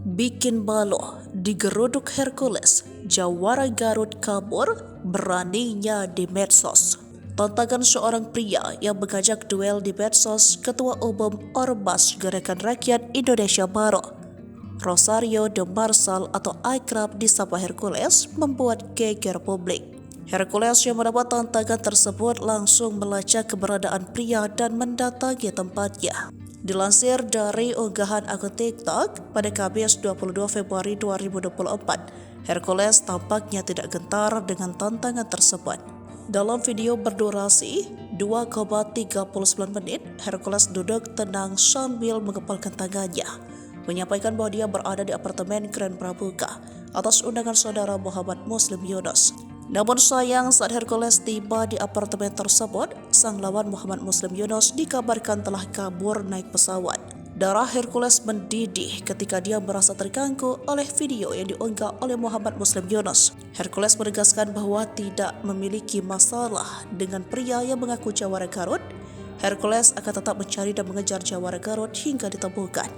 Bikin balo, digeruduk Hercules, jawara Garut kabur, beraninya di medsos. Tantangan seorang pria yang mengajak duel di medsos Ketua Umum Ormas Gerakan Rakyat Indonesia Baru, Rosario de Marsal atau akrab disapa Hercules, membuat geger publik. Hercules yang mendapat tantangan tersebut langsung melacak keberadaan pria dan mendatangi tempatnya. Dilansir dari unggahan akun TikTok pada Kamis 22 Februari 2024, Hercules tampaknya tidak gentar dengan tantangan tersebut. Dalam video berdurasi 2,39 menit, Hercules duduk tenang sambil mengepalkan tangannya, menyampaikan bahwa dia berada di apartemen Grand Pramuka atas undangan saudara Muhammad Muslim Yunus. Namun sayang, saat Hercules tiba di apartemen tersebut, sang lawan Muhammad Muslim Yunus dikabarkan telah kabur naik pesawat. Darah Hercules mendidih ketika dia merasa terganggu oleh video yang diunggah oleh Muhammad Muslim Yunus. Hercules menegaskan bahwa tidak memiliki masalah dengan pria yang mengaku jawara Garut. Hercules akan tetap mencari dan mengejar jawara Garut hingga ditemukan.